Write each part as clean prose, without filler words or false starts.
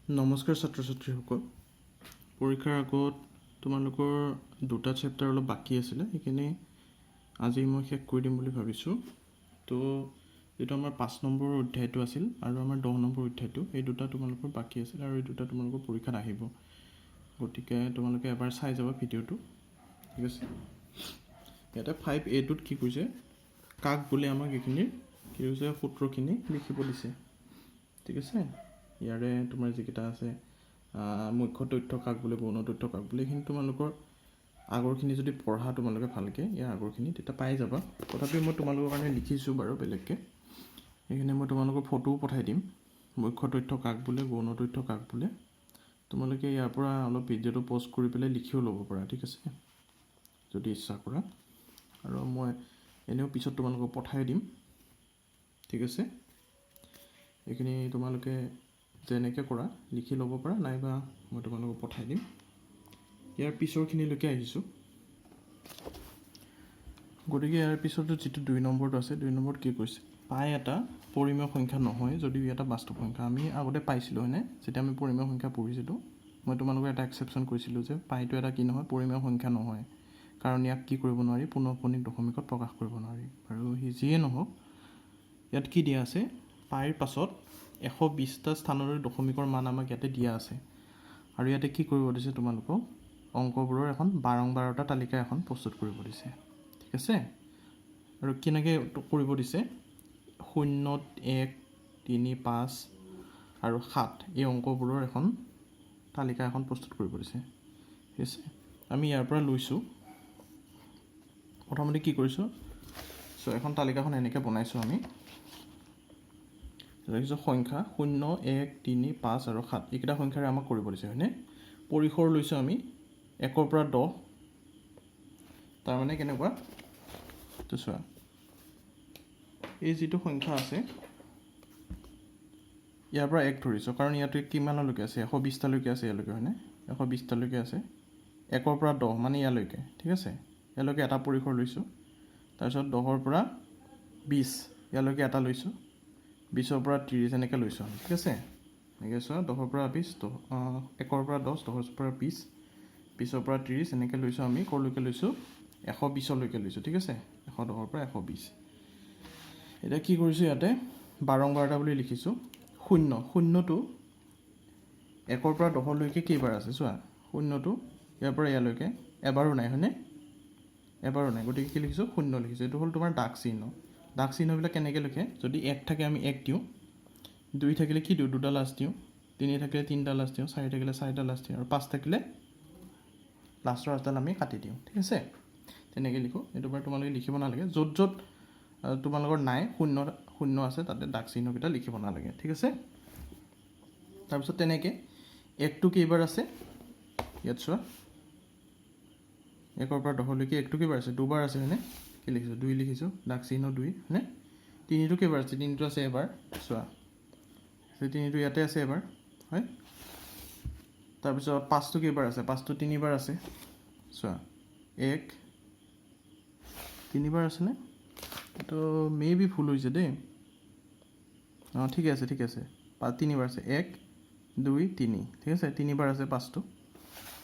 নমস্কাৰ ছাত্ৰ ছাত্ৰীসকল। পৰীক্ষাৰ আগত তোমালোকৰ দুটা চেপ্টাৰ অলপ বাকী আছিলে, সেইখিনি আজি মই শেষ কৰি দিম বুলি ভাবিছোঁ। তো এইটো আমাৰ 5 নম্বৰ অধ্যায়টো আছিল আৰু আমাৰ 10 নম্বৰ অধ্যায়টো, এই দুটা তোমালোকৰ বাকী আছিল আৰু এই দুটা তোমালোকৰ পৰীক্ষাত আহিব। গতিকে তোমালোকে এবাৰ চাই যাবা ভিডিঅ'টো, ঠিক আছে। ইয়াতে 5A টোত কি কৈছে, কাক বোলে আমাক এইখিনিৰ কি কৈছে সূত্ৰখিনি লিখিব দিছে, ঠিক আছে। ইয়াৰে তোমাৰ যিকেইটা আছে মুখ্য তথ্য কাক বোলে, গৌণ তথ্য কাক বোলে, এইখিনি তোমালোকৰ আগৰখিনি যদি পঢ়া তোমালোকে ভালকৈ ইয়াৰ আগৰখিনি তেতিয়া পাই যাবা। তথাপি মই তোমালোকৰ কাৰণে লিখিছোঁ বাৰু বেলেগকৈ। এইখিনি মই তোমালোকৰ ফটোও পঠাই দিম, মুখ্য তথ্য কাক বোলে, গৌণ তথ্য কাক বোলে। তোমালোকে ইয়াৰ পৰা অলপ ভিডিঅ'টো প'জ কৰি পেলাই লিখিও ল'ব পাৰা, ঠিক আছে, যদি ইচ্ছা কৰা। আৰু মই এনেও পিছত তোমালোকক পঠাই দিম, ঠিক আছে। এইখিনি তোমালোকে যেনেকৈ কৰা লিখি ল'ব পাৰা, নাইবা মই তোমালোকক পঠাই দিম। ইয়াৰ পিছৰখিনিলৈকে আহিছোঁ। গতিকে ইয়াৰ পিছতো যিটো 2 নম্বৰটো আছে, 2 নম্বৰত কি কৈছে, পাই এটা পৰিমেয় সংখ্যা নহয় যদিও এটা বাস্তৱ সংখ্যা। আমি আগতে পাইছিলোঁ হয়নে, যেতিয়া আমি পৰিমেয় সংখ্যা পঢ়িছিলোঁ, মই তোমালোকক এটা এক্সেপশ্যন কৈছিলোঁ যে পাইটো এটা কি নহয়, পৰিমেয় সংখ্যা নহয়, কাৰণ ইয়াক কি কৰিব নোৱাৰি, পুনঃপুনিক দশমিকত প্ৰকাশ কৰিব নোৱাৰি। আৰু সি যিয়ে নহওক, ইয়াত কি দিয়া আছে, পাইৰ পাছত 120টা স্থানলৈ দশমিকৰ মান আমাক ইয়াতে দিয়া আছে। আৰু ইয়াতে কি কৰিব দিছে, তোমালোকক অংকবোৰৰ এখন 12টা তালিকা এখন প্ৰস্তুত কৰিব দিছে, ঠিক আছে। আৰু কেনেকৈ কৰিব দিছে, 0, 1, 3, 5 আৰু 7 এই অংকবোৰৰ এখন তালিকা এখন প্ৰস্তুত কৰিব দিছে, ঠিক আছে। আমি ইয়াৰ পৰা লৈছোঁ, প্ৰথমতে কি কৰিছোঁ, এখন তালিকাখন এনেকৈ বনাইছোঁ আমি। দেখিছোঁ সংখ্যা 0, 1, 3, 5 আৰু 7 এইকেইটা সংখ্যাৰে আমাক কৰিব দিছে হয়নে। পৰিসৰ লৈছোঁ আমি 1ৰ পৰা 10, তাৰমানে কেনেকুৱা, তো চোৱা, এই যিটো সংখ্যা আছে ইয়াৰ পৰা 1 ধৰিছোঁ, কাৰণ ইয়াতে কিমানলৈকে আছে, 120টালৈকে আছে ইয়ালৈকে হয়নে, 120টালৈকে আছে। 1ৰ পৰা 10 মানে ইয়ালৈকে, ঠিক আছে, ইয়ালৈকে এটা পৰিসৰ লৈছোঁ। তাৰপিছত 10ৰ পৰা 20 ইয়ালৈকে এটা লৈছোঁ, 20ৰ পৰা 30 এনেকৈ লৈছোঁ আমি, ঠিক আছে। এনেকৈ চোৱা, 10ৰ পৰা 20, 1ৰ পৰা 10, 10ৰ পৰা 20, 20ৰ পৰা 30 এনেকৈ লৈছোঁ আমি। ক'লৈকে লৈছোঁ, 120লৈকে লৈছোঁ, ঠিক আছে, 110ৰ পৰা 120। এতিয়া কি কৰিছোঁ, ইয়াতে 12টা বুলি লিখিছোঁ। 0টো 1ৰ পৰা 10লৈকে কেইবাৰ আছে চোৱা, 0টো ইয়াৰ পৰা ইয়ালৈকে এবাৰো নাই হয়নে, এবাৰো নাই। গতিকে কি লিখিছোঁ, 0 লিখিছোঁ। এইটো হ'ল তোমাৰ দাগ চিহ্ন। দাগ চিহ্নবিলাক কেনেকৈ লিখে, যদি 1 থাকে আমি 1 দিওঁ, 2 থাকিলে কি দিওঁ, 2টা লাষ্ট দিওঁ, 3 থাকিলে 3টা লাষ্ট দিওঁ, 4 থাকিলে 4টা লাষ্ট দিওঁ, আৰু 5 থাকিলে লাষ্টৰ আঠডাল আমি কাটি দিওঁ, ঠিক আছে। তেনেকৈ লিখোঁ। এইটো বাৰু তোমালোকে লিখিব নালাগে, য'ত য'ত তোমালোকৰ নাই, 0 আছে তাতে দাগ চিহ্নকেইটা লিখিব নালাগে, ঠিক আছে। তাৰপিছত তেনেকৈ 1টো কেইবাৰ আছে, ইয়াত চোৱা, 1ৰ পৰা 10লৈকে 1টো কেইবাৰ আছে, 2বাৰ আছে হয়নে, কি লিখিছোঁ, 2 লিখিছোঁ, দাগ চিহ্ন 2 হয়নে। 3টো কেইবাৰ আছে, 3টো আছে এবাৰ, চোৱা, 3টো ইয়াতে আছে এবাৰ হয়। তাৰপিছত 5টো কেইবাৰ আছে, 5টো 3বাৰ আছে, চোৱা, 1 3বাৰ আছেনে, এইটো মেবি ভুল হৈছে দেই, অঁ ঠিকে আছে, ঠিক আছে, 3বাৰ আছে, 1 2 3, ঠিক আছে, 3বাৰ আছে 5টো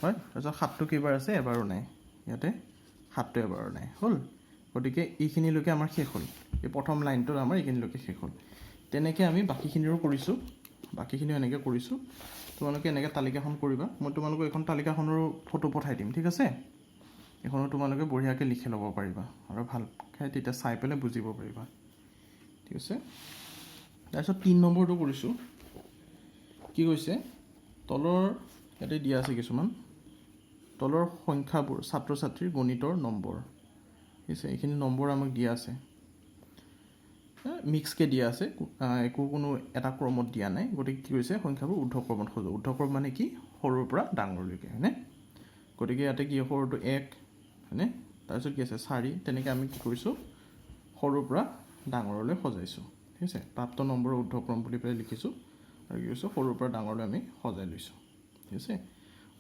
হয়। তাৰপিছত 7টো কেইবাৰ আছে, এবাৰো নাই, ইয়াতে 7টো এবাৰো নাই, হ'ল। গতিকে এইখিনিলৈকে আমাৰ শেষ হ'ল, এই প্ৰথম লাইনটোত আমাৰ এইখিনিলৈকে শেষ হ'ল। তেনেকৈ আমি বাকীখিনিৰো কৰিছোঁ, বাকীখিনিও এনেকৈ কৰিছোঁ। তোমালোকে এনেকৈ তালিকাখন কৰিবা, মই তোমালোকক এইখন তালিকাখনৰো ফটো পঠাই দিম, ঠিক আছে। এইখনো তোমালোকে বঢ়িয়াকৈ লিখি ল'ব পাৰিবা আৰু ভালকৈ তেতিয়া চাই পেলাই বুজিব পাৰিবা, ঠিক আছে। তাৰপিছত 3 নম্বৰটো কৰিছোঁ, কি কৈছে, তলৰ ইয়াতে দিয়া আছে কিছুমান, তলৰ সংখ্যাবোৰ ছাত্ৰ ছাত্ৰীৰ গণিতৰ নম্বৰ, ঠিক আছে। এইখিনি নম্বৰ আমাক দিয়া আছে, মিক্সকৈ দিয়া আছে, কোনো এটা ক্ৰমত দিয়া নাই। গতিকে কি কৰিছে, সংখ্যাবোৰ ঊৰ্ধ্বক্ৰমত সজোৱা। ঊৰ্ধ্বক্ৰম মানে কি, সৰুৰ পৰা ডাঙৰলৈকে হয়নে। গতিকে ইয়াতে কি, সৰুটো 1 হয়নে, তাৰপিছত কি আছে 4, তেনেকৈ আমি কি কৰিছোঁ, সৰুৰ পৰা ডাঙৰলৈ সজাইছোঁ, ঠিক আছে। প্ৰাপ্ত নম্বৰৰ ঊৰ্ধ্বক্ৰম বুলি পেলাই লিখিছোঁ, আৰু কি কৰিছোঁ, সৰুৰ পৰা ডাঙৰলৈ আমি সজাই লৈছোঁ, ঠিক আছে।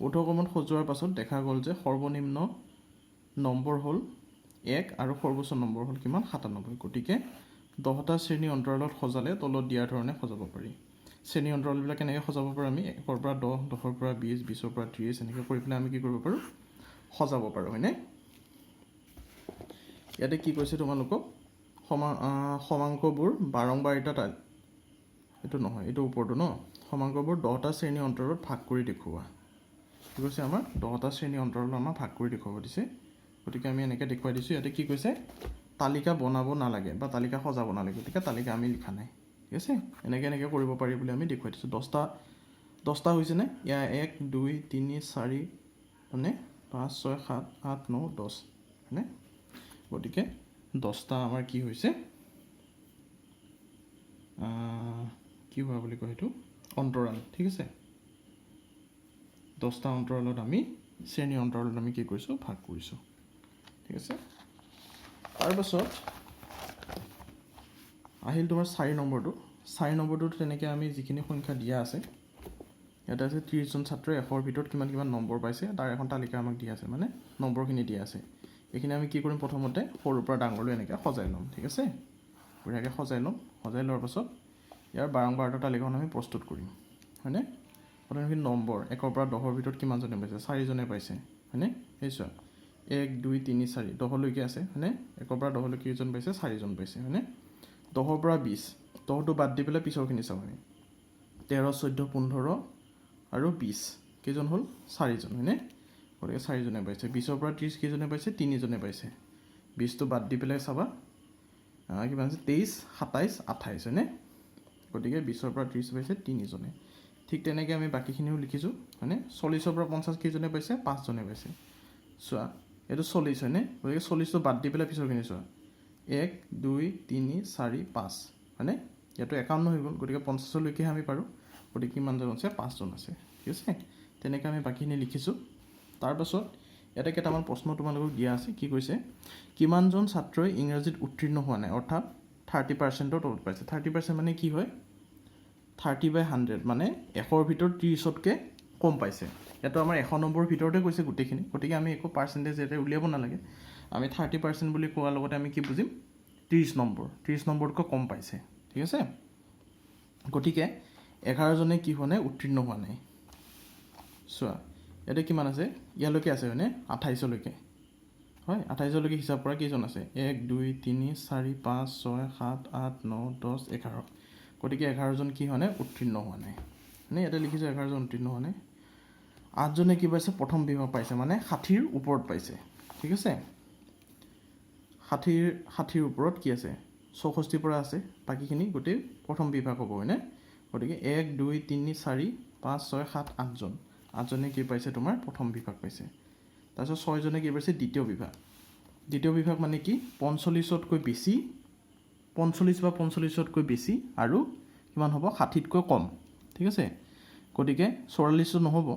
ঊৰ্ধ্বক্ৰমত সজোৱাৰ পাছত দেখা গ'ল যে সৰ্বনিম্ন নম্বৰ হ'ল 1 আৰু সৰ্বোচ্চ নম্বৰ হ'ল কিমান, 97। গতিকে 10টা শ্ৰেণী অন্তৰালত সজালে তলত দিয়াৰ ধৰণে সজাব পাৰি। শ্ৰেণী অন্তৰালবিলাক কেনেকৈ সজাব পাৰোঁ আমি 1ৰ পৰা 10, 10ৰ পৰা 20, 20ৰ পৰা 30 এনেকৈ কৰি পেলাই আমি কি কৰিব পাৰোঁ সজাব পাৰোঁ হয়নে ইয়াতে কি কৈছে তোমালোকক সমাংকবোৰ বাৰম্বাৰিতা এইটো নহয় এইটো ওপৰটো ন সমাংকবোৰ 10টা শ্ৰেণী অন্তৰত ভাগ কৰি দেখুওৱা কি কৈছে আমাৰ 10টা শ্ৰেণী অন্তৰত আমাৰ ভাগ কৰি দেখুৱাব দিছে গতিকে আমি এনেকৈ দেখুৱাই দিছোঁ ইয়াতে কি কৈছে তালিকা বনাব নালাগে বা তালিকা সজাব নালাগে গতিকে তালিকা আমি লিখা নাই ঠিক আছে এনেকৈ কৰিব পাৰি বুলি আমি দেখুৱাই দিছোঁ 10টা হৈছেনে ইয়াৰ 1 2 3 4 মানে 5 6 7 8 9 10 হয়নে গতিকে 10টা আমাৰ কি হৈছে কি হোৱা বুলি কয় এইটো অন্তৰাল ঠিক আছে 10টা অন্তৰালত আমি শ্ৰেণী অন্তৰালত আমি কি কৰিছোঁ ভাগ কৰিছোঁ ঠিক আছে তাৰপাছত আহিল তোমাৰ 4 নম্বৰটো তেনেকৈ আমি যিখিনি সংখ্যা দিয়া আছে ইয়াতে আছে 30 জন ছাত্ৰই 100ৰ ভিতৰত কিমান নম্বৰ পাইছে তাৰ এখন তালিকা আমাক দিয়া আছে মানে নম্বৰখিনি দিয়া আছে এইখিনি আমি কি কৰিম প্ৰথমতে সৰুৰ পৰা ডাঙৰলৈ এনেকৈ সজাই ল'ম ঠিক আছে বঢ়িয়াকৈ সজাই লোৱাৰ পাছত ইয়াৰ বাৰম্বাৰতা তালিকাখন আমি প্ৰস্তুত কৰিম হয়নে প্ৰথমখিনি নম্বৰ 1ৰ পৰা 10ৰ ভিতৰত কিমানজনে পাইছে 4জনে পাইছে হয়নে এই চোৱা 1 2 3 4 10লৈকে আছে হয়নে 1ৰ পৰা 10লৈকে কেইজন পাইছে 4জন পাইছে হয়নে 10ৰ পৰা 20 10টো বাদ দি পেলাই পিছৰখিনি চাওঁ আমি 13 14 15 আৰু 20 কেইজন হ'ল 4জন হয়নে গতিকে 4জনে পাইছে 20ৰ পৰা 30 কেইজনে পাইছে 3জনে পাইছে 20টো বাদ দি পেলাই চাবা কিমান আছে 23 27 28 হয়নে গতিকে 20ৰ পৰা 30 পাইছে 3জনে ঠিক তেনেকৈ আমি বাকীখিনিও লিখিছোঁ হয়নে 40ৰ পৰা 50 কেইজনে পাইছে 5জনে পাইছে চোৱা এইটো 40 হয়নে গতিকে 40টো বাদ দি পেলাই পিছৰখিনি চোৱা 1 2 3 4 5 হয়নে ইয়াতো 51 হৈ গ'ল গতিকে 50লৈকেহে আমি পাৰোঁ গতিকে কিমানজন আছে 5জন আছে ঠিক আছে তেনেকৈ আমি বাকীখিনি লিখিছোঁ তাৰপাছত ইয়াতে কেইটামান প্ৰশ্ন তোমালোকক দিয়া আছে কি কৈছে কিমানজন ছাত্ৰই ইংৰাজীত উত্তীৰ্ণ হোৱা নাই অৰ্থাৎ 30%ৰ তলত পাইছে 30% মানে কি হয় 30/100 মানে 100ৰ ভিতৰত 30তকৈ কম পাইছে ইয়াতো আমাৰ 100 নম্বৰৰ ভিতৰতে কৈছে গোটেইখিনি গতিকে আমি একো পাৰ্চেণ্টেজ ইয়াতে উলিয়াব নালাগে আমি 30% বুলি কোৱাৰ লগতে আমি কি বুজিম 30 নম্বৰতকৈ কম পাইছে ঠিক আছে গতিকে 11জনে কি হোৱা নাই উত্তীৰ্ণ হোৱা নাই চোৱা ইয়াতে কিমান আছে ইয়ালৈকে আছে হয়নে 28লৈকে হয় 28লৈকে হিচাপ কৰা কেইজন আছে 1 2 3 4 5 6 7 8 9 10 11 গতিকে 11জন কি হোৱা নাই উত্তীৰ্ণ হোৱা নাই মানে ইয়াতে লিখিছোঁ 11জন উত্তীৰ্ণ হোৱা নাই 8জনে কি পাইছে প্ৰথম বিভাগ পাইছে মানে 60ৰ ওপৰত পাইছে ঠিক আছে 60ৰ ওপৰত কি আছে 64ৰ পৰা আছে বাকীখিনি গোটেই প্ৰথম বিভাগ হ'ব হয়নে গতিকে 1 2 3 4 5 6 7 8জন 8জনে কি পাইছে তোমাৰ প্ৰথম বিভাগ পাইছে তাৰপিছত 6জনে কি পাইছে দ্বিতীয় বিভাগ মানে কি 45তকৈ বেছি 45 বা 45তকৈ বেছি আৰু কিমান হ'ব 60তকৈ কম ঠিক আছে গতিকে 44টো নহ'ব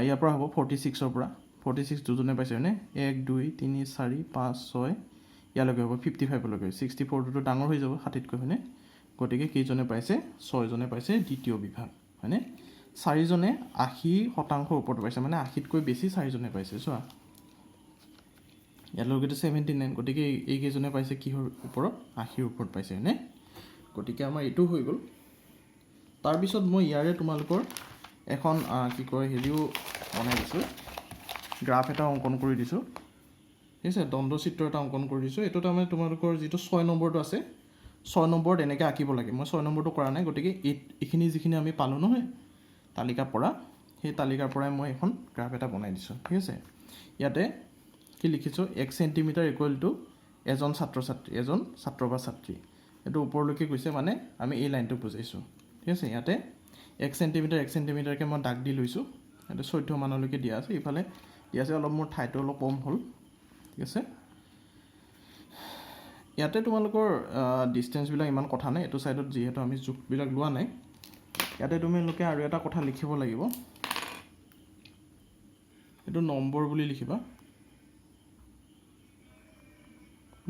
ইয়াৰ পৰা হ'ব 46ৰ পৰা 46 দুজনে পাইছে হয়নে 1 2 3 4 5 6 ইয়ালৈকে হ'ব 55লৈকে 64টোতো ডাঙৰ হৈ যাব 60তকৈ হয়নে গতিকে কেইজনে পাইছে 6জনে পাইছে দ্বিতীয় বিভাগ হয়নে 4জনে 80% ওপৰত পাইছে মানে 80তকৈ বেছি 4জনে পাইছে চোৱা ইয়ালৈকেতো 79 গতিকে এইকেইজনে পাইছে কিহৰ ওপৰত 80ৰ ওপৰত পাইছে হয়নে গতিকে আমাৰ এইটো হৈ গ'ল তাৰপিছত মই ইয়াৰে তোমালোকৰ এখন কি কয় হেৰিও বনাই দিছোঁ গ্ৰাফ এটা অংকন কৰি দিছোঁ ঠিক আছে দ্বন্দ্বচিত্ৰ এটা অংকন কৰি দিছোঁ এইটো তাৰমানে তোমালোকৰ যিটো 6 নম্বৰটো আছে 6 নম্বৰত এনেকৈ আঁকিব লাগে মই 6 নম্বৰটো কৰা নাই গতিকে এইখিনি যিখিনি আমি পালোঁ নহয় তালিকাৰ পৰা সেই তালিকাৰ পৰাই মই এখন গ্ৰাফ এটা বনাই দিছোঁ ঠিক আছে ইয়াতে কি লিখিছোঁ 1 চেণ্টিমিটাৰ ইকুৱেল টু এজন ছাত্ৰ বা ছাত্ৰী এইটো ওপৰলৈকে গৈছে মানে আমি এই লাইনটো বুজাইছোঁ ঠিক আছে ইয়াতে 1 চেণ্টিমিটাৰকৈ মই দাগ দি লৈছোঁ ইয়াতে 14 মানলৈকে দিয়া আছে ইফালে দিয়া আছে অলপ মোৰ ঠাইটো অলপ কম হ'ল ঠিক আছে ইয়াতে তোমালোকৰ ডিষ্টেঞ্চবিলাক ইমান কথা নাই এইটো ছাইডত যিহেতু আমি জোখবিলাক লোৱা নাই ইয়াতে তোমালোকে আৰু এটা কথা লিখিব লাগিব এইটো নম্বৰ বুলি লিখিবা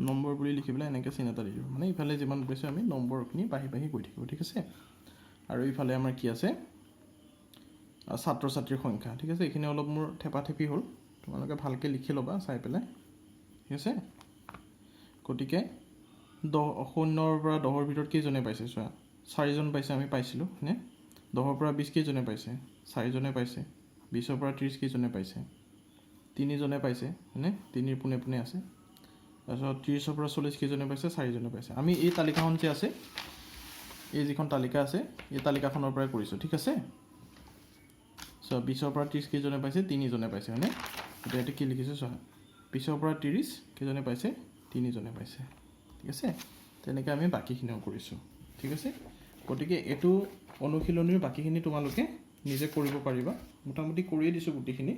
নম্বৰ বুলি লিখি পেলাই এনেকৈ চিন এটা দি দিব মানে ইফালে যিমান গৈছে আমি নম্বৰখিনি বাঢ়ি গৈ থাকিব ঠিক আছে আৰু ইফালে আমাৰ কি আছে ছাত্ৰ ছাত্ৰীৰ সংখ্যা ঠিক আছে এইখিনি অলপ মোৰ থেপাথেপি হ'ল তোমালোকে ভালকৈ লিখি ল'বা চাই পেলাই ঠিক আছে গতিকে 0ৰ পৰা 10ৰ ভিতৰত কেইজনে পাইছে চোৱা 4জন পাইছে আমি পাইছিলোঁ হয়নে 10ৰ পৰা 20 কেইজনে পাইছে 4জনে পাইছে 20ৰ পৰা 30 কেইজনে পাইছে 3জনে পাইছে হয়নে 3ৰ পোনে পোনে আছে তাৰপিছত 30ৰ পৰা 40 কেইজনে পাইছে 4জনে পাইছে আমি এই তালিকাখন যে আছে এই যিখন তালিকা আছে এই তালিকাখনৰ পৰাই কৰিছোঁ ঠিক আছে সো 20ৰ পৰা 30 কেইজনে পাইছে 3জনে পাইছে হয়নে এতিয়া কি লিখিছোঁ চোৱা 20ৰ পৰা 30 কেইজনে পাইছে 3জনে পাইছে ঠিক আছে তেনেকৈ আমি বাকীখিনিও কৰিছোঁ ঠিক আছে গতিকে এইটো অনুশীলনীৰ বাকীখিনি তোমালোকে নিজে কৰিব পাৰিবা মোটামুটি কৰিয়ে দিছোঁ গোটেইখিনি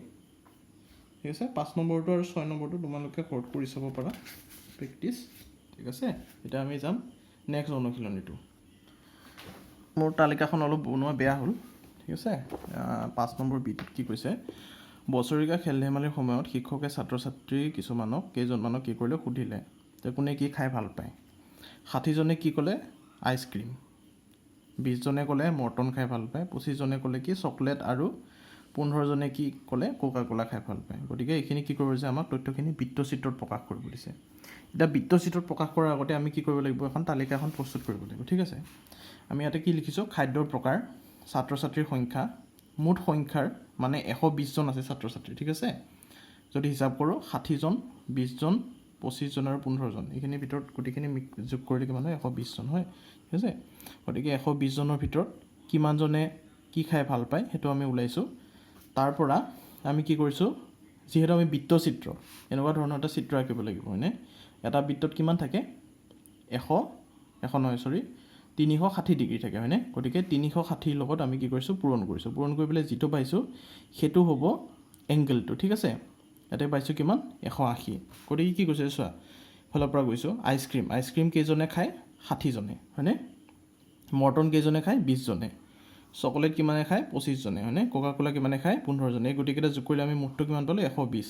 ঠিক আছে 5 নম্বৰটো আৰু 6 নম্বৰটো তোমালোকে ঘৰত কৰি চাব পাৰা প্ৰেক্টিছ ঠিক আছে এতিয়া আমি যাম নেক্সট অনুশীলনীটো মোৰ তালিকাখন অলপ বনোৱা বেয়া হ'ল ঠিক আছে 5 নম্বৰ বিটোত কি কৈছে বছৰীয়া খেল ধেমালিৰ সময়ত শিক্ষকে ছাত্ৰ ছাত্ৰী কিছুমানক কেইজনমানক কি কৰিলে সুধিলে যে কোনে কি খাই ভাল পায় 60জনে কি ক'লে আইচক্ৰীম 20জনে ক'লে মৰ্টন খাই ভাল পায় 25জনে ক'লে কি চকলেট আৰু 15জনে কি ক'লে কোকা কোলা খাই ভাল পায় গতিকে এইখিনি কি কৰিব দিছে আমাক তথ্যখিনি বৃত্তচিত্ৰত প্ৰকাশ কৰিব দিছে এতিয়া বৃত্তচিত্ৰত প্ৰকাশ কৰাৰ আগতে আমি কি কৰিব লাগিব এখন তালিকা এখন প্ৰস্তুত কৰিব লাগিব ঠিক আছে আমি ইয়াতে কি লিখিছোঁ খাদ্যৰ প্ৰকাৰ ছাত্ৰ ছাত্ৰীৰ সংখ্যা মুঠ সংখ্যাৰ মানে 120জন আছে ছাত্ৰ ছাত্ৰী ঠিক আছে যদি হিচাপ কৰোঁ 60জন 20জন 25জন আৰু 15জন এইখিনি ভিতৰত গোটেইখিনি যোগ কৰিলে কিমান হয় 120জন হয় ঠিক আছে গতিকে 120জনৰ ভিতৰত কিমানজনে কি খাই ভাল পায় সেইটো আমি ওলাইছোঁ তাৰ পৰা আমি কি কৰিছোঁ যিহেতু আমি বৃত্তচিত্ৰ এনেকুৱা ধৰণৰ এটা চিত্ৰ আঁকিব লাগিব হয়নে এটা বৃত্তত কিমান থাকে 360 ডিগ্ৰী থাকে হয়নে গতিকে 360ৰ লগত আমি কি কৰিছোঁ পূৰণ কৰি পেলাই যিটো পাইছোঁ সেইটো হ'ব এংগেলটো ঠিক আছে ইয়াতে পাইছোঁ কিমান 180 গতিকে কি কৈছে চোৱা ফালৰ পৰা গৈছোঁ আইচক্ৰীম কেইজনে খায় 60জনে হয়নে মৰ্টন কেইজনে খায় 20জনে চকলেট কিমানে খায় 25জনে হয়নে কোকা কোলা কিমানে খায় 15জনে এই গোটেইকেইটা যোগ কৰিলে আমি মুঠটো কিমান পালোঁ 120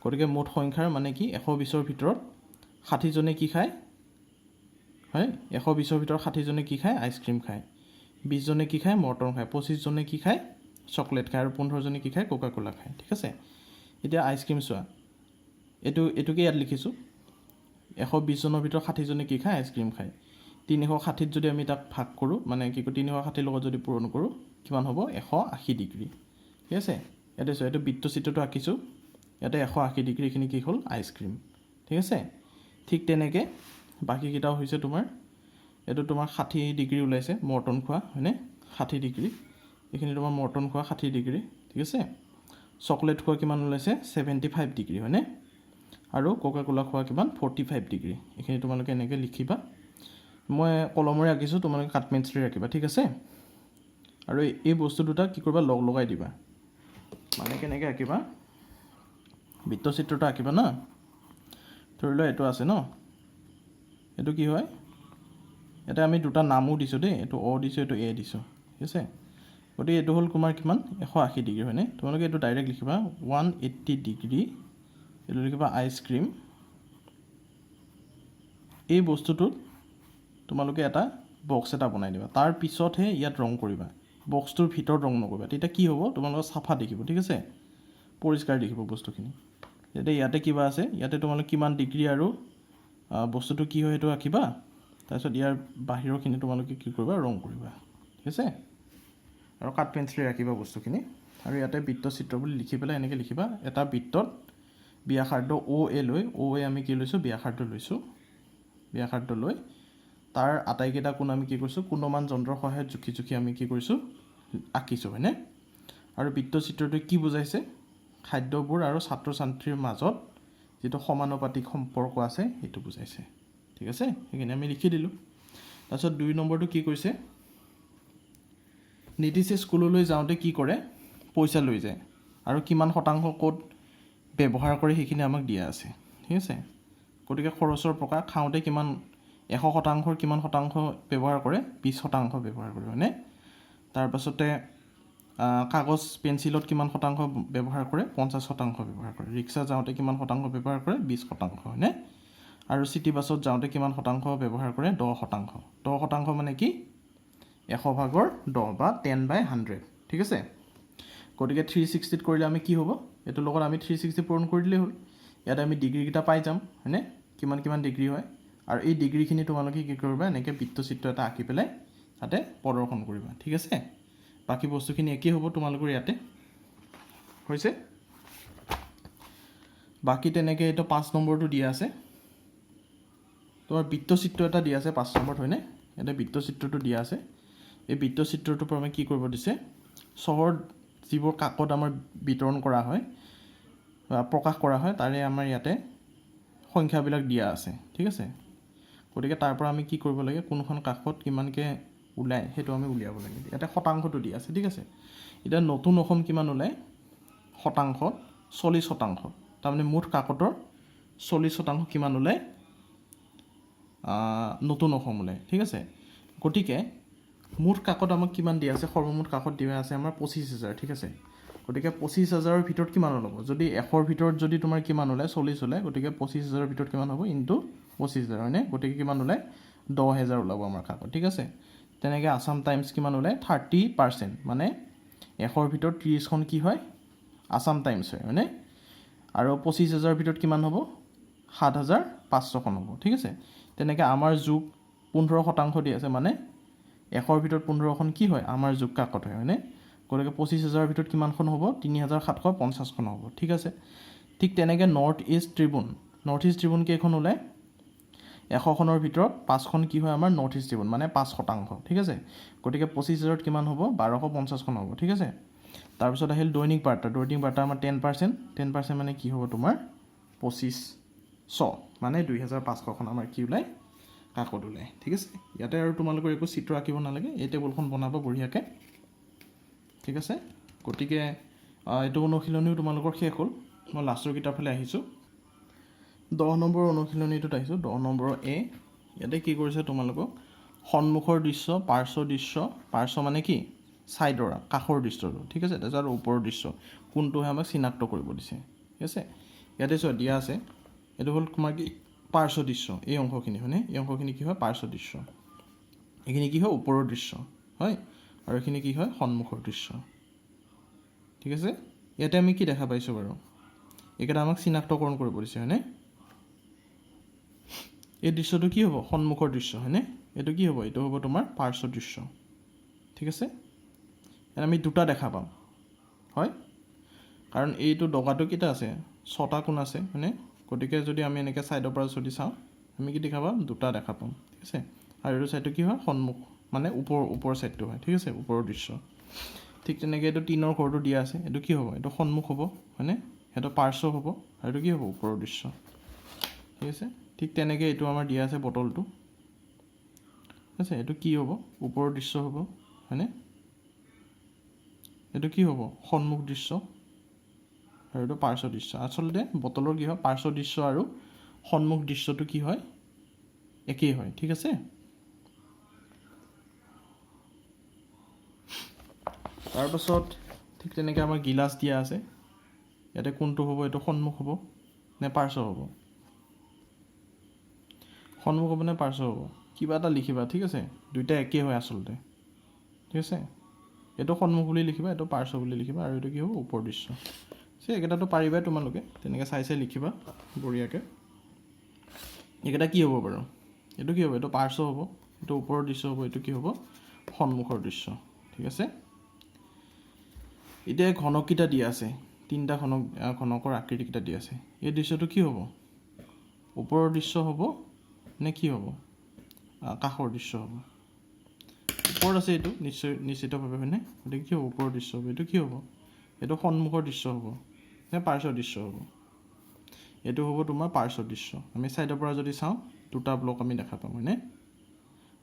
গতিকে মুঠ সংখ্যাৰ মানে কি 120ৰ ভিতৰত 60জনে কি খায় হয় 120ৰ ভিতৰত 60জনে কি খায় আইচক্ৰীম খায় 20জনে কি খায় মৰ্টন খায় 25জনে কি খায় চকলেট খায় আৰু 15জনে কি খায় কোকা কোলা খায় ঠিক আছে এতিয়া আইচক্ৰীম চোৱা এইটোকে ইয়াত লিখিছোঁ 120জনৰ ভিতৰত 60জনে কি খায় আইচক্ৰীম খায় 360ত যদি আমি তাক ভাগ কৰোঁ মানে কি কয় 360ৰ লগত যদি পূৰণ কৰোঁ কিমান হ'ব 180 ডিগ্ৰী ঠিক আছে ইয়াতে চোৱা এইটো বৃত্তচিত্ৰটো আঁকিছোঁ ইয়াতে 180 ডিগ্ৰী এইখিনি কি হ'ল আইচক্ৰীম ঠিক আছে ঠিক তেনেকৈ বাকীকেইটাও হৈছে তোমাৰ এইটো তোমাৰ 60 ডিগ্ৰী ওলাইছে মৰ্টন খোৱা হয়নে 60 ডিগ্ৰী এইখিনি তোমাৰ মৰ্টন খোৱা 60 ডিগ্ৰী ঠিক আছে চকলেট খোৱা কিমান ওলাইছে 75 ডিগ্ৰী হয়নে আৰু কোকা কোলা খোৱা কিমান 45 ডিগ্ৰী এইখিনি তোমালোকে এনেকৈ লিখিবা মই কলমৰে আঁকিছোঁ তোমালোকে কাঠ পেঞ্চিলেৰে আঁকিবা ঠিক আছে আৰু এই বস্তু দুটা কি কৰিবা লগাই দিবা মানে কেনেকৈ আঁকিবা বৃত্তচিত্ৰটো আঁকিবা না ধৰি লোৱা এইটো আছে ন এইটো কি হয় ইয়াতে আমি দুটা নামো দিছোঁ দেই এইটো অ দিছোঁ এইটো এ দিছোঁ ঠিক আছে গতিকে এইটো হ'ল তোমাৰ কিমান 180 ডিগ্ৰী হয়নে তোমালোকে এইটো ডাইৰেক্ট লিখিবা 180 ডিগ্ৰী এইটো লিখিবা আইচক্ৰীম এই বস্তুটোত তোমালোকে এটা বক্স এটা বনাই দিবা তাৰ পিছতহে ইয়াত ৰং কৰিবা বক্সটোৰ ভিতৰত ৰং নকৰিবা তেতিয়া কি হ'ব তোমালোকৰ চাফা দেখিব ঠিক আছে পৰিষ্কাৰ দেখিব বস্তুখিনি তেতিয়া ইয়াতে কিবা আছে ইয়াতে তোমালোকে কিমান ডিগ্ৰী আৰু বস্তুটো কি হয় সেইটো আঁকিবা তাৰপিছত ইয়াৰ বাহিৰৰখিনি তোমালোকে কি কৰিবা ৰং কৰিবা ঠিক আছে আৰু কাঠ পেঞ্চিলে ৰাখিবা বস্তুখিনি আৰু ইয়াতে বৃত্তচিত্ৰ বুলি লিখি পেলাই এনেকৈ লিখিবা এটা বৃত্তত ব্যাসাৰ্ধ অ এ লৈ অ এ আমি কি লৈছোঁ ব্যাসাৰ্ধ লৈ তাৰ আটাইকেইটা কোণ আমি কি কৰিছোঁ কোণমান যন্ত্ৰৰ সহায়ত জুখি আমি কি কৰিছোঁ আঁকিছোঁ হয়নে আৰু বৃত্তচিত্ৰটোৱে কি বুজাইছে খাদ্যবোৰ আৰু ছাত্ৰ ছাত্ৰীৰ মাজত যিটো সমানুপাতিক সম্পৰ্ক আছে সেইটো বুজাইছে ঠিক আছে সেইখিনি আমি লিখি দিলোঁ তাৰপিছত 2 নম্বৰটো কি কৈছে নীতিশে স্কুললৈ যাওঁতে কি কৰে পইচা লৈ যায় আৰু কিমান শতাংশ ক'ত ব্যৱহাৰ কৰে সেইখিনি আমাক দিয়া আছে ঠিক আছে গতিকে খৰচৰ প্ৰকাৰ খাওঁতে কিমান 100%ৰ কিমান শতাংশ ব্যৱহাৰ কৰে 20% ব্যৱহাৰ কৰে হয়নে তাৰপাছতে কাগজ পেঞ্চিলত কিমান শতাংশ ব্যৱহাৰ কৰে 50% ব্যৱহাৰ কৰে ৰিক্সা যাওঁতে কিমান শতাংশ ব্যৱহাৰ কৰে 20% হয়নে আৰু চিটি বাছত যাওঁতে কিমান শতাংশ ব্যৱহাৰ কৰে 10% মানে কি 100/10 বা 10/100 ঠিক আছে গতিকে 360ত কৰিলে আমি কি হ'ব এটোৰ লগত আমি 360 পূৰণ কৰি দিলেই হ'ল ইয়াত আমি ডিগ্ৰীকেইটা পাই যাম হয়নে কিমান ডিগ্ৰী হয় আৰু এই ডিগ্ৰীখিনি তোমালোকে কি কৰিবা এনেকৈ বৃত্তচিত্ৰ এটা আঁকি পেলাই তাতে প্ৰদৰ্শন কৰিবা ঠিক আছে বাকি বস্তুখিনি একেই হ'ব তোমালোকৰ ইয়াতে হৈছে বাকি তেনেকৈ এটা 5 নম্বৰটো দিয়া আছে তোমাৰ বৃত্তচিত্ৰ এটা দিয়া আছে 5 নম্বৰত হয়নে এটা বৃত্তচিত্ৰটো দিয়া আছে এই বৃত্তচিত্ৰটোৰ পৰা আমি কি কৰিব দিছে চহৰত যিবোৰ কাকত আমাৰ বিতৰণ কৰা হয় প্ৰকাশ কৰা হয় তাৰে আমাৰ ইয়াতে সংখ্যাবিলাক দিয়া আছে ঠিক আছে গতিকে তাৰ পৰা আমি কি কৰিব লাগে কোনখন কাকত কিমানকে ওলাই হেতু আমি উলিয়াব লাগে ইয়াতে শতাংশটো দিয়া আছে ঠিক আছে এটা নতুন অসম কিমান ওলাই শতাংশ 40% তাৰ মানে মুঠ কাকতৰ 40% কিমান ওলাই নতুন অসম ওলাই ঠিক আছে গতিকে মুঠ কাকত আমাক কিমান দিয়া আছে সৰ্বমুঠ কাকত দিয়া আছে আমাৰ 25000 ঠিক আছে গতিকে 25000 ৰ ভিতৰত কিমান হ'ব যদি 100 ৰ ভিতৰত যদি তোমাৰ কিমান ওলাই 40 ওলাই গতিকে 25000 ৰ ভিতৰত কিমান হ'ব ইনটু 25000 হয়নে গতিকে কিমান ওলাই 10000 ওলাব আমাৰ কাকত ঠিক আছে তেনেকৈ আসাম টাইমছ কিমান ওলাই 30% মানে 100 ৰ ভিতৰত 30 খন কি হয় আসাম টাইমছ হয় হয়নে আৰু 25000 ৰ ভিতৰত কিমান হ'ব 7500 খন হ'ব ঠিক আছে তেনেকৈ আমাৰ যোগ 15% দি আছে মানে 100 ৰ ভিতৰত 15খন কি হয় আমাৰ যোগ কাকত হয় হয়নে গতিকে 25000 ৰ ভিতৰত কিমানখন হ'ব 3750 খন হ'ব ঠিক আছে ঠিক তেনেকৈ নৰ্থ ইষ্ট ট্ৰিবিউন কেইখন ওলাই 100 খনৰ ভিতৰত 5খন কি হয় আমাৰ নৰ্থ ইষ্ট ট্ৰিবিউন মানে 5% ঠিক আছে গতিকে 25000ত কিমান হ'ব 1250 খন হ'ব ঠিক আছে তাৰপিছত আহিল দৈনিক বাৰ্তা আমাৰ 10% মানে কি হ'ব তোমাৰ 2500 মানে 2500 খন আমাৰ কি ওলাই কাকত ওলাই ঠিক আছে ইয়াতে আৰু তোমালোকৰ একো চিত্ৰ আঁকিব নালাগে এই টেবুলখন বনাব বঢ়িয়াকৈ ঠিক আছে গতিকে এইটো অনুশীলনীও তোমালোকৰ শেষ হ'ল মই লাষ্টৰ কিতাপ ফালে আহিছোঁ 10 নম্বৰ অনুশীলনীটোত আহিছোঁ 10 নম্বৰ এ ইয়াতে কি কৰিছে তোমালোকক সন্মুখৰ দৃশ্য পাৰ্শ্ব মানে কি ছাইডৰ কাষৰ দৃশ্যটো ঠিক আছে তাৰপিছত ওপৰৰ দৃশ্য কোনটোহে আমাক চিনাক্ত কৰিব দিছে ঠিক আছে ইয়াতে চোৱা দিয়া আছে এইটো হ'ল তোমাৰ কি পাৰ্শ্ব দৃশ্য এই অংশখিনি হয়নে এই অংশখিনি কি হয় পাৰ্শ্ব দৃশ্য এইখিনি কি হয় ওপৰৰ দৃশ্য হয় আৰু এইখিনি কি হয় সন্মুখৰ দৃশ্য ঠিক আছে ইয়াতে আমি কি দেখা পাইছোঁ বাৰু এইকেইটা আমাক চিনাক্তকৰণ কৰিব দিছে হয়নে এই দৃশ্যটো কি হ'ব সন্মুখৰ দৃশ্য হয়নে এইটো কি হ'ব এইটো হ'ব তোমাৰ পাৰ্শ্ব দৃশ্য ঠিক আছে ইয়াত আমি দুটা দেখা পাম হয় কাৰণ এইটো ডগাটো কেইটা আছে 6টা কোণ আছে হয়নে গতিকে যদি আমি এনেকৈ ছাইডৰ পৰা যদি চাওঁ আমি কি দেখা পাম দুটা দেখা পাম ঠিক আছে আৰু এইটো ছাইডটো কি হয় সন্মুখ মানে ওপৰৰ ছাইডটো হয় ঠিক আছে ওপৰৰ দৃশ্য ঠিক তেনেকৈ এইটো টিনৰ ঘৰটো দিয়া আছে এইটো কি হ'ব এইটো সন্মুখ হ'ব হয়নে সেইটো পাৰ্শ্ব হ'ব আৰু এইটো কি হ'ব ওপৰৰ দৃশ্য ঠিক আছে ঠিক তেনেকৈ এইটো আমাৰ দিয়া আছে বটলটো ঠিক আছে এইটো কি হ'ব ওপৰৰ দৃশ্য হ'ব হয়নে এইটো কি হ'ব সন্মুখ দৃশ্য আৰু এইটো পাৰ্শ্ব দৃশ্য আচলতে বটলৰ কি হয় পাৰ্শ্ব দৃশ্য আৰু সন্মুখ দৃশ্যটো কি হয় একেই হয় ঠিক আছে তাৰপাছত ঠিক তেনেকৈ আমাৰ গিলাচ দিয়া আছে ইয়াতে কোনটো হ'ব এইটো সন্মুখ হ'ব নে পাৰ্শ্ব হ'ব সন্মুখ হ'ব নে পাৰ্শ্ব হ'ব কিবা এটা লিখিবা ঠিক আছে দুইটা একেই হয় আচলতে ঠিক আছে এইটো সন্মুখ বুলি লিখিবা এইটো পাৰ্শ্ব বুলি লিখিবা আৰু এইটো কি হ'ব ওপৰ দৃশ্য এইকেইটাতো পাৰিবাই তোমালোকে তেনেকৈ চাই লিখিবা বঢ়িয়াকৈ এইকেইটা কি হ'ব বাৰু এইটো কি হ'ব এইটো পাৰ্শ্ব হ'ব এইটো ওপৰৰ দৃশ্য হ'ব এইটো কি হ'ব সন্মুখৰ দৃশ্য ঠিক আছে এতিয়া ঘনককেইটা দিয়া আছে 3টা ঘনকৰ আকৃতিকেইটা দিয়া আছে এই দৃশ্যটো কি হ'ব ওপৰৰ দৃশ্য হ'ব নে কি হ'ব কাষৰ দৃশ্য হ'ব ওপৰত আছে এইটো নিশ্চিতভাৱে হয়নে গতিকে কি হ'ব ওপৰৰ দৃশ্য হ'ব এইটো কি হ'ব এইটো সন্মুখৰ দৃশ্য হ'ব নে পাৰ্শ্ব দৃশ্য হ'ব এইটো হ'ব তোমাৰ পাৰ্শ্ব দৃশ্য আমি ছাইডৰ পৰা যদি চাওঁ দুটা ব্লক আমি দেখা পাম হয়নে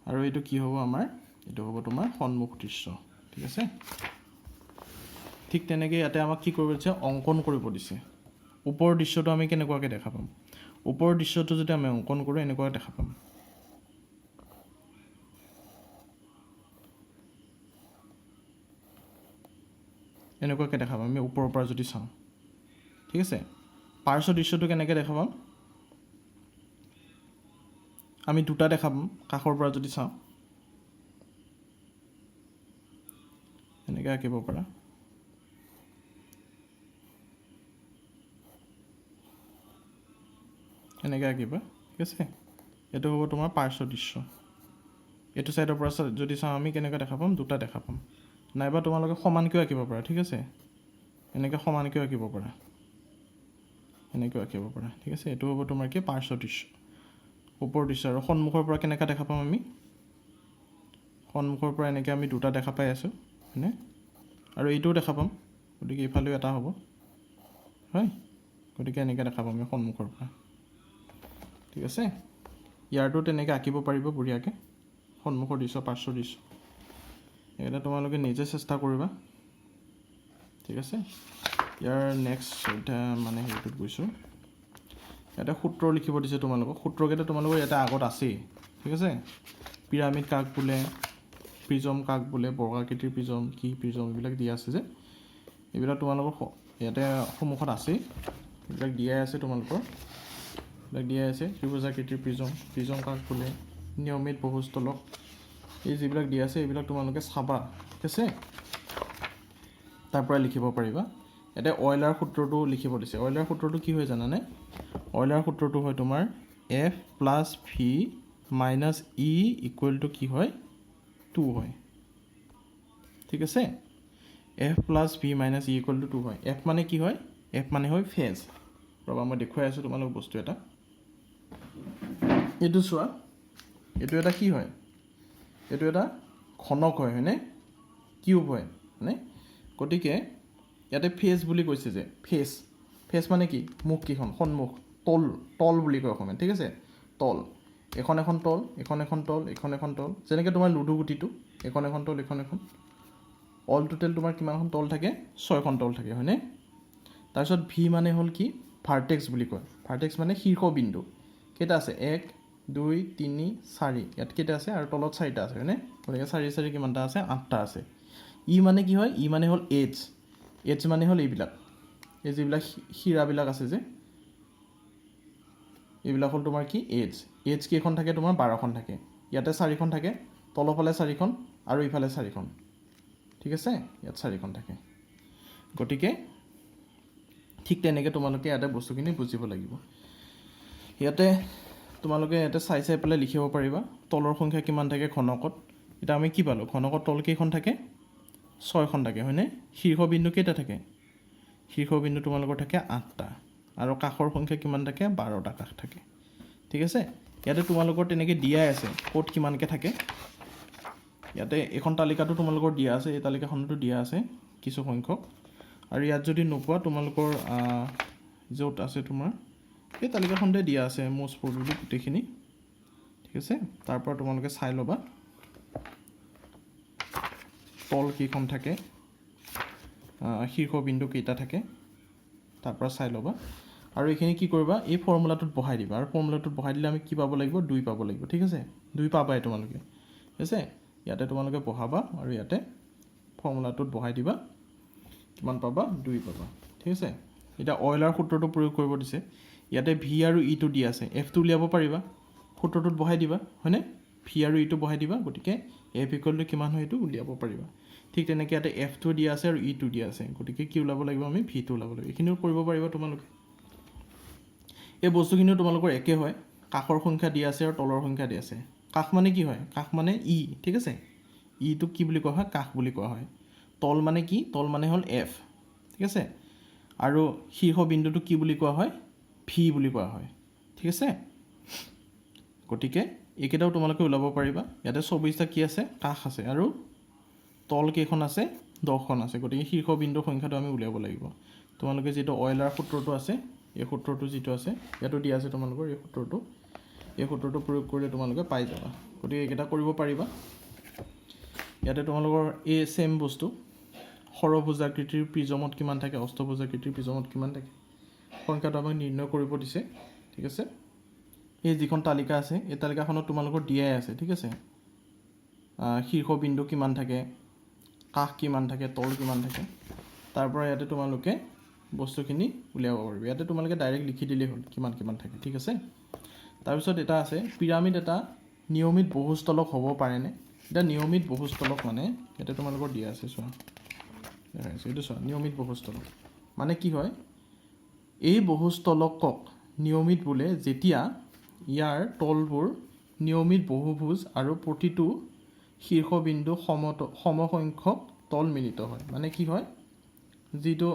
আৰু এইটো কি হ'ব আমাৰ এইটো হ'ব তোমাৰ সন্মুখ দৃশ্য ঠিক আছে ঠিক তেনেকৈ ইয়াতে আমাক কি কৰিব দিছে অংকন কৰিব দিছে ওপৰৰ দৃশ্যটো আমি কেনেকুৱাকৈ দেখা পাম ওপৰৰ দৃশ্যটো যদি আমি অংকন কৰোঁ এনেকুৱাকৈ দেখা পাম এনেকুৱাকৈ দেখা পাম আমি ওপৰৰ পৰা যদি চাওঁ ঠিক আছে পাৰ্শ্ব দৃশ্যটো কেনেকৈ দেখা পাম আমি দুটা দেখা পাম কাষৰ পৰা যদি চাওঁ এনেকৈ আঁকিব পাৰা এনেকৈ আঁকিবা ঠিক আছে এইটো হ'ব তোমাৰ পাৰ্শ্ব দৃশ্য এইটো ছাইডৰ পৰা যদি চাওঁ আমি কেনেকৈ দেখা পাম, দুটা দেখা পাম। নাইবা তোমালোকে সমানকৈও আঁকিব পাৰা, ঠিক আছে, এনেকৈ সমানকৈও আঁকিব পাৰা, এনেকৈ আঁকিব পাৰা, ঠিক আছে। এইটো হ'ব তোমাৰ কি পাৰ্শ্ব দৃশ্য, ওপৰ দৃশ্য। আৰু সন্মুখৰ পৰা কেনেকৈ দেখা পাম আমি, সন্মুখৰ পৰা এনেকৈ আমি দুটা দেখা পাই আছোঁ হয়নে, আৰু এইটোও দেখা পাম, গতিকে এইফালেও এটা হ'ব হয়, গতিকে এনেকৈ দেখা পাম আমি সন্মুখৰ পৰা, ঠিক আছে। ইয়াৰটো তেনেকৈ আঁকিব পাৰিব বঢ়িয়াকৈ, সন্মুখৰ দৃশ্য, পাৰ্শ্ব দৃশ্য। এইকেইটা তোমালোকে নিজে চেষ্টা কৰিবা, ঠিক আছে। ইয়াৰ নেক্সট এটা মানে হেৰিটোত গৈছোঁ, ইয়াতে সূত্ৰ লিখিব দিছে তোমালোকক। সূত্ৰকেইটা তোমালোকৰ ইয়াতে আগত আছেই, ঠিক আছে। পিৰামিড কাক বোলে, প্ৰিজম কাক বোলে, বৰ্গাকৃতিৰ প্ৰিজম, কি প্ৰিজম, এইবিলাক দিয়া আছে যে, এইবিলাক তোমালোকৰ ইয়াতে সন্মুখত আছেই, এইবিলাক দিয়াই আছে তোমালোকৰ, এইবিলাক দিয়াই আছে। ত্ৰিভুজাকৃতিৰ প্ৰিজম, প্ৰিজম কাক বোলে, নিয়মিত বহুস্থলক, এই যিবিলাক দিয়া আছে এইবিলাক তোমালোকে চাবা, ঠিক আছে, তাৰ পৰা লিখিব পাৰিবা। ইয়াতে অইলাৰ সূত্ৰটো লিখিব দিছে। অইলাৰ সূত্ৰটো কি হয় জানানে, অইলাৰ সূত্ৰটো হয় তোমাৰ F plus V minus E equal to কি হয়, 2 হয়, ঠিক আছে। F plus V minus E equal to 2 হয়। F মানে কি হয়, F মানে হয় ফেজ। ৰ'বা মই দেখুৱাই আছোঁ তোমালোক বস্তু এটা, এইটো চোৱা, এইটো এটা কি হয়, এইটো এটা ঘনক হয় হয়নে, কিউব হয় হয়নে। গতিকে ইয়াতে ফেজ বুলি কৈছে যে, ফেজ, ফেজ মানে কি, মুখকেইখন, সন্মুখ, তল, তল বুলি কয় অসমীয়াত, ঠিক আছে, তল, এখন এখন তল, এখন এখন তল, এখন এখন তল, যেনেকৈ তোমাৰ লুডু গুটিটো, এখন এখন তল, এখন এখন, অল টোটেল তোমাৰ কিমানখন তল থাকে, 6খন তল থাকে হয়নে। তাৰপিছত ভি মানে হ'ল কি, ভাৰ্টেক্স বুলি কয়। ভাৰ্টেক্স মানে শীৰ্ষবিন্দু, কেইটা আছে, 1 2 3 4, ইয়াত কেইটা আছে, আৰু তলত 4টা আছে হয়নে, গতিকে 4 4 কিমানটা আছে, 8টা আছে। ই মানে কি হয়, ই মানে হ'ল এজ, এজ মানে হ'ল এইবিলাক, এই যিবিলাক শিৰাবিলাক আছে যে, এইবিলাক হ'ল তোমাৰ কি এজ। এজ কেইখন থাকে তোমাৰ, 12খন থাকে। ইয়াতে 4খন থাকে, তলফালে 4খন আৰু ইফালে 4খন, ঠিক আছে, ইয়াত 4খন থাকে। গতিকে ঠিক তেনেকৈ তোমালোকে ইয়াতে বস্তুখিনি বুজিব লাগিব। ইয়াতে তোমালোকে ইয়াতে চাই চাই পেলাই লিখিব পাৰিবা, তলৰ সংখ্যা কিমান থাকে ঘনকত। এতিয়া আমি কি পালোঁ, ঘনকত তল কেইখন থাকে, 6খন থাকে হয়নে। শীৰ্ষবিন্দু কেইটা থাকে, শীৰ্ষবিন্দু তোমালোকৰ থাকে 8টা, আৰু কাষৰ সংখ্যা কিমান থাকে, 12টা কাষ থাকে, ঠিক আছে। ইয়াতে তোমালোকৰ তেনেকৈ দিয়াই আছে ক'ত কিমানকৈ থাকে। ইয়াতে এখন তালিকাটো তোমালোকৰ দিয়া আছে, এই তালিকাখনতো দিয়া আছে কিছু সংখ্যক, আৰু ইয়াত যদি নোপোৱা তোমালোকৰ য'ত আছে তোমাৰ এই তালিকাখনতে দিয়া আছে মষ্ট প্ৰবেবলি গোটেইখিনি, ঠিক আছে। তাৰ পৰা তোমালোকে চাই ল'বা তল কেইখন থাকে, শীৰ্ষবিন্দু কেইটা থাকে, তাৰ পৰা চাই ল'বা। আৰু এইখিনি কি কৰিবা, এই ফৰ্মুলাটোত বহাই দিবা, আৰু ফৰ্মুলাটোত বহাই দিলে আমি কি পাব লাগিব, 2 পাব লাগিব, ঠিক আছে। 2 পাবাই তোমালোকে, ঠিক আছে। ইয়াতে তোমালোকে বহাবা আৰু ইয়াতে ফৰ্মুলাটোত বহাই দিবা, কিমান পাবা, 2 পাবা, ঠিক আছে। এতিয়া অইলাৰ সূত্ৰটো প্ৰয়োগ কৰিব দিছে, ইয়াতে ভি আৰু ইটো দিয়া আছে, এফটো উলিয়াব পাৰিবা, সূত্ৰটোত বহাই দিবা হয়নে, ভি আৰু ইটো বহাই দিবা, গতিকে এফ ইকুৱেল টু কিমান হয় এইটো উলিয়াব পাৰিবা। ঠিক তেনেকৈ ইয়াতে এফটো দিয়া আছে আৰু ইটো দিয়া আছে, গতিকে কি ওলাব লাগিব, আমি ভিটো ওলাব লাগিব। এইখিনিও কৰিব পাৰিবা তোমালোকে। এই বস্তুখিনিও তোমালোকৰ একে হয়, কাষৰ সংখ্যা দিয়া আছে আৰু তলৰ সংখ্যা দিয়া আছে। কাষ মানে কি হয়, কাষ মানে ই, ঠিক আছে, ইটোক কি বুলি কোৱা হয়, কাষ বুলি কোৱা হয়। তল মানে কি, তল মানে হ'ল এফ, ঠিক আছে, আৰু শীৰ্ষবিন্দুটো কি বুলি কোৱা হয়, ভি বুলি কোৱা হয়, ঠিক আছে। গতিকে এইকেইটাও তোমালোকে ওলাব পাৰিবা। ইয়াতে 24টা কি আছে, কাষ আছে, আৰু তল কেইখন আছে, 10খন আছে, গতিকে শীৰ্ষবিন্দুৰ সংখ্যাটো আমি উলিয়াব লাগিব। তোমালোকে যিটো অইলাৰ সূত্ৰটো আছে, এই সূত্ৰটো যিটো আছে ইয়াতো দিয়া আছে তোমালোকৰ, এই সূত্ৰটো প্ৰয়োগ কৰিলে তোমালোকে পাই যাবা। গতিকে এইকেইটা কৰিব পাৰিবা। ইয়াতে তোমালোকৰ এই ছেম বস্তু, ষড়ভুজাকৃতিৰ প্ৰিজমত কিমান থাকে, অষ্টভুজাকৃতিৰ প্ৰিজমত কিমান থাকে, সংখ্যাটো আমাক নিৰ্ণয় কৰিব দিছে, ঠিক আছে। এই যিখন তালিকা আছে, এই তালিকাখনত তোমালোকৰ দিয়াই আছে, ঠিক আছে, শীৰ্ষবিন্দু কিমান থাকে, কাষ কিমান থাকে, তল কিমান থাকে, তাৰ পৰা ইয়াতে তোমালোকে বস্তুখিনি উলিয়াব পাৰিবা। ইয়াতে তোমালোকে ডাইৰেক্ট লিখি দিলেই হ'ল কিমান কিমান থাকে, ঠিক আছে। তাৰপিছত এটা আছে, পিৰামিড এটা নিয়মিত বহুস্থলক হ'ব পাৰেনে। এতিয়া নিয়মিত বহুস্থলক মানে ইয়াতে তোমালোকৰ দিয়া আছে, চোৱা দেখাইছোঁ, এইটো চোৱা, নিয়মিত বহুস্থলক মানে কি হয়, এই বহুস্থলকক নিয়মিত বোলে যেতিয়া ইয়াৰ তলবোৰ নিয়মিত বহুভুজ আৰু প্ৰতিটো শীৰ্ষবিন্দু সমসংখ্যক তল মিলিত হয় মানে কি হয় যিটো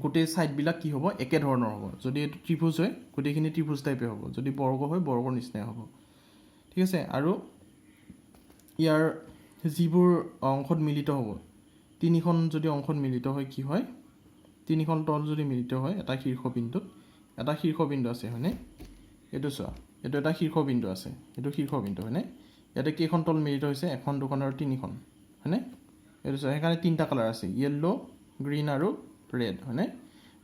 গোটেই সাইডবিলাক কি হ'ব একে ধৰণৰ হ'ব যদি এটো ত্ৰিভুজ হয় গোটেইখিনি ত্ৰিভুজ টাইপে হ'ব যদি বৰ্গ হয় বৰ্গৰ নিচিনা হ'ব ঠিক আছে আৰু ইয়াৰ যিবোৰ অংশত মিলিত হ'ব তিনিখন যদি অংশত মিলিত হয় কি হয় তিনিখন তল যদি মিলিত হয় এটা শীৰ্ষবিন্দু আছে হয়নে এটো চোৱা এটো এটা শীৰ্ষবিন্দু আছে এটো শীৰ্ষবিন্দু হয়নে ইয়াতে কেইখন তল মিলিত হৈছে এখন দুখন আৰু তিনিখন হয়নে এটো চোৱা এখানে তিনটা কালাৰ আছে ইয়েলো গ্ৰীণ আৰু ৰেড হয়নে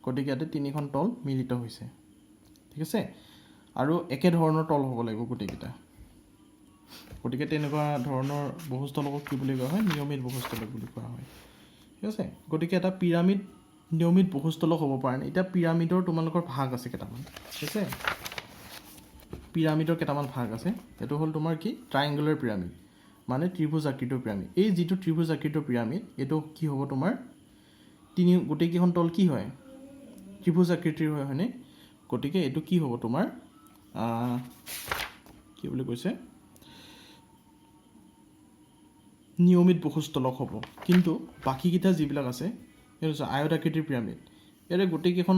গতিকে ইয়াতে তিনিখন তল মিলিত হৈছে ঠিক আছে আৰু একে ধৰণৰ তল হ'ব লাগিব গোটেইকেইটা গতিকে তেনেকুৱা ধৰণৰ বহুস্থলক কি বুলি কোৱা হয় নিয়মিত বহুস্থলক বুলি কোৱা হয় ঠিক আছে গতিকে এটা পিৰামিড নিয়মিত বহুস্থলক হ'ব পাৰে না এটা পিৰামিডৰ তোমালোকৰ ভাগ আছে কেইটামান ঠিক আছে পিৰামিডৰ কেইটামান ভাগ আছে এটো হ'ল তোমাৰ কি ট্ৰায়াঙ্গুলাৰ পিৰামিড মানে ত্ৰিভুজ আকৃতিৰ পিৰামিড এই যেটো ত্ৰিভুজ আকৃতিৰ পিৰামিড এটো কি হ'ব তোমাৰ তিনি গোটেই কিখন তল কি হয় ত্ৰিভুজ আকৃতিৰ হয় হয়নে গতিকে এটো কি হ'ব তোমাৰ কি বুলি কৈছে নিয়মিত বহুস্থলক হ'ব কিন্তু বাকি কিটা যিবিলাক আছে এটো আয়তাকৃতিৰ পিৰামিড এৰে গোটেই কিখন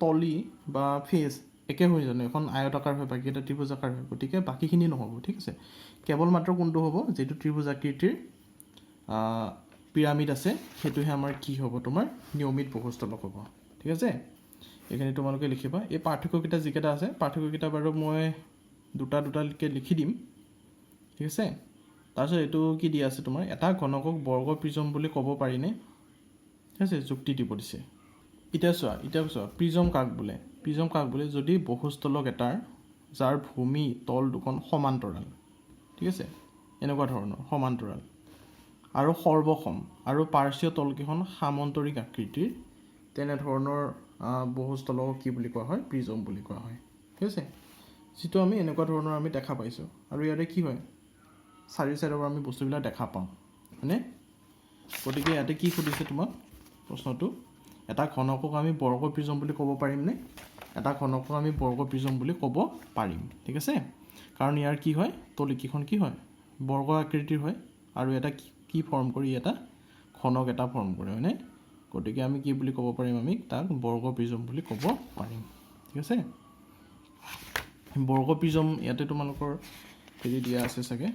তলি বা ফেস একে হৈ জানো এখন আয়তাকাৰ হয় বাকি এটা ত্ৰিভুজাকাৰ হয় গতিকে বাকিখিনি নহব ঠিক আছে কেৱল মাত্ৰ কোনটো হ'ব যেটো ত্ৰিভুজ আকৃতিৰ পিৰামিড আছে হেতুহে আমাৰ কি হ'ব তোমাৰ নিয়মিত বহুস্থলক হ'ব ঠিক আছে এখানে তোমালোকে লিখিবা এই পাৰ্থক্যকিটা যিকেটা আছে পাৰ্থক্যকিটা বাৰু মই দুটা লিখি দিম ঠিক আছে তাৰপিছত এটো কি দিয়া আছে তোমাৰ এটা ঘনকক বৰ্গ প্ৰিজম বুলি ক'ব পাৰি নে ঠিক আছে যুক্তি দিব দিছে এতিয়া চোৱা প্ৰিজম কাক বোলে যদি বহুস্থলক এটাৰ যাৰ ভূমি তল দুখন সমান্তৰাল ঠিক আছে এনেকুৱা ধৰণৰ সমান্তৰাল আৰু সৰ্বসম আৰু পাৰ্শ্বীয় তলকেইখন সামান্তৰিক আকৃতিৰ তেনে ধৰণৰ বহুস্থলক কি বুলি কোৱা হয় প্ৰিজম বুলি কোৱা হয় ঠিক আছে যেটো আমি এনেকুৱা ধৰণৰ আমি দেখা পাইছো আৰু ইয়াতে কি হয় চাৰি চাইডৰ আমি বস্তুবিলাক দেখা পাওঁ মানে গতিকে ইয়াতে কি সুধিছে তোমাক প্ৰশ্নটো এটা ঘনকক আমি বৰ্গ প্ৰিজম বুলি ক'ব পাৰিম নে এটা ঘনকক আমি বৰ্গ প্ৰিজম বুলি ক'ব পাৰিম ঠিক আছে কাৰণ ইয়াৰ কি হয় তলিকিখন কি হয় বৰ্গ আকৃতিৰ হয় আৰু এটা কি ফৰ্ম কৰি এটা ঘনক এটা ফৰ্ম কৰে হয়নে গতিকে আমি কি বুলি ক'ব পাৰিম আমি তাক বৰ্গ প্ৰিজম বুলি ক'ব পাৰিম ঠিক আছে বৰ্গ প্ৰিজম ইয়াতে তোমালোকৰ হেৰি দিয়া আছে চাগে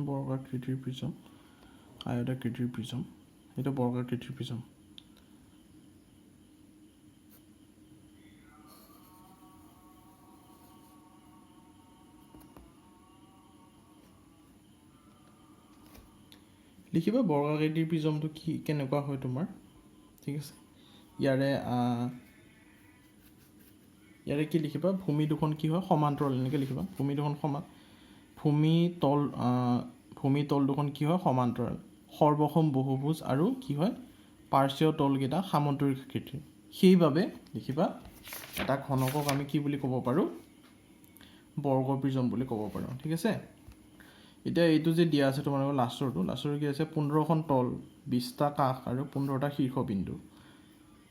বৰ্গাকৃতিৰ প্ৰিজম আয়তাকৃতিৰ প্ৰিজম এটা বৰ্গাকৃতিৰ প্ৰিজম লিখিবা বৰ্গাকৃতিৰ প্ৰিজমটো কি কেনেকুৱা হয় তোমাৰ ঠিক আছে ইয়াৰে কি লিখিবা ভূমি দুখন কি হয় সমান্তৰাল এনেকৈ লিখিবা ভূমি দুখন ভূমি তল দুখন কি হয় সমান্তৰাল সৰ্বসম বহুভুজ আৰু কি হয় পাৰ্শ্বীয় তলকেইটা সামান্তৰিক আকৃতিৰ সেইভাবে লিখিবা এটা ঘনকক আমি কি বুলি ক'ব পাৰো বৰ্গ প্ৰিজম বুলি ক'ব পাৰো ঠিক আছে এটা এইটো যে দিয়া আছে তোমালোকৰ লাষ্টৰ কি আছে 15খন তল 20টা কাষ আৰু 15টা শীৰ্ষবিন্দু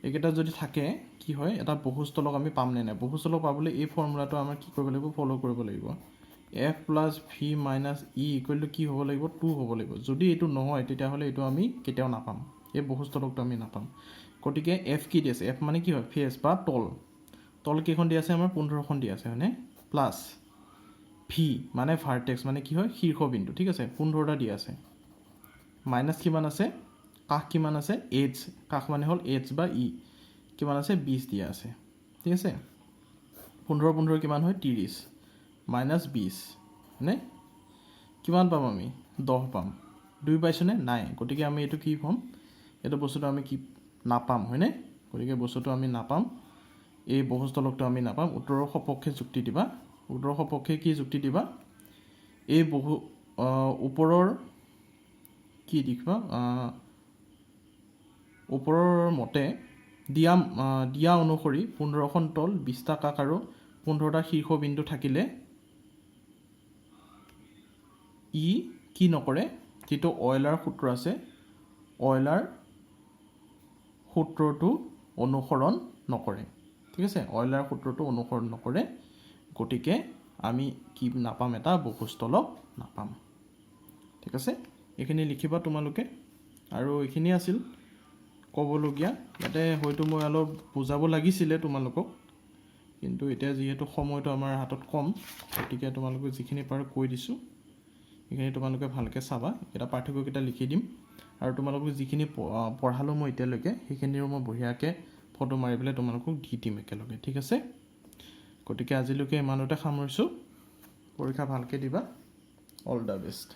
একেটা যদি থাকে কি হয় এটা বহুস্থলক আমি পাম নে নাই বহুস্থলক পাবলৈ এই ফৰ্মুলাটো আমাৰ কি কৰিব লাগিব ফলো কৰিব লাগিব f + v - e = কি হ'ব লাগিব 2 হ'ব লাগিব যদি এটো নহয় তেতিয়া হলে এটো আমি কেতিয়াও নাপাম এই বহুস্থলকটো আমি নাপাম গতিকে f কি দি আছে f মানে কি হয় ফেস বা তল কেইখন দি আছে আমাৰ 15খন দি আছে হয়নে প্লাস v মানে ভাৰ্টেক্স মানে কি হয় শীৰ্ষবিন্দু ঠিক আছে 15টা দি আছে মাইনাস কিমান আছে কাষ কিমান আছে h কাষ মানে হ'ল h বা e কিমান আছে 20 দিয়া আছে ঠিক আছে 15 কিমান হয় 30 minus 20 হয়নে কিমান পাম আমি 10 পাম 2 পাইছনে নাই গতিকে আমি এটো কি পাম এটো বস্তুটো আমি কি নাপাম হয়নে গতিকে বস্তুটো আমি নাপাম এই বহুস্থলকটো আমি নাপাম উত্তৰৰ সপক্ষে যুক্তি দিবা উত্তৰৰ সপক্ষে কি যুক্তি দিবা এই ওপৰৰ কি লিখিবা ওপৰৰ মতে দিয়া অনুসৰি 15খন তল 20টা কাষ আৰু 15টা শীৰ্ষবিন্দু থাকিলে ই কি নকৰে যেটো অইলাৰ সূত্ৰ আছে অইলাৰ সূত্ৰটো অনুসৰণ নকৰে ঠিক আছে অইলাৰ সূত্ৰটো অনুসৰণ নকৰে গতিকে আমি কি নাপাম এটা বহুস্থলক নাপাম ঠিক আছে এইখিনি লিখিবা তোমালোকে আৰু এইখিনি আছিল ক'বলগীয়া ইয়াতে হয়তো মই অলপ বুজাব লাগিছিলে তোমালোকক কিন্তু এতিয়া যিহেতু সময়টো আমাৰ হাতত কম গতিকে তোমালোকে যিখিনি পাৰো কৈ দিছো এইখিনি তোমালোকে ভালকৈ চাবা এটা পাঠ্যকেইটা লিখি দিম আৰু তোমালোকক যিখিনি পঢ়ালো মই এতিয়ালৈকে সেইখিনিৰ মই বঢ়িয়াকৈ ফটো মাৰি পেলাই তোমালোকক দি দিম একেলগে ঠিক আছে গতিকে আজিলৈকে ইমানতে সামৰিছোঁ পৰীক্ষা ভালকৈ দিবা অল দ্য বেষ্ট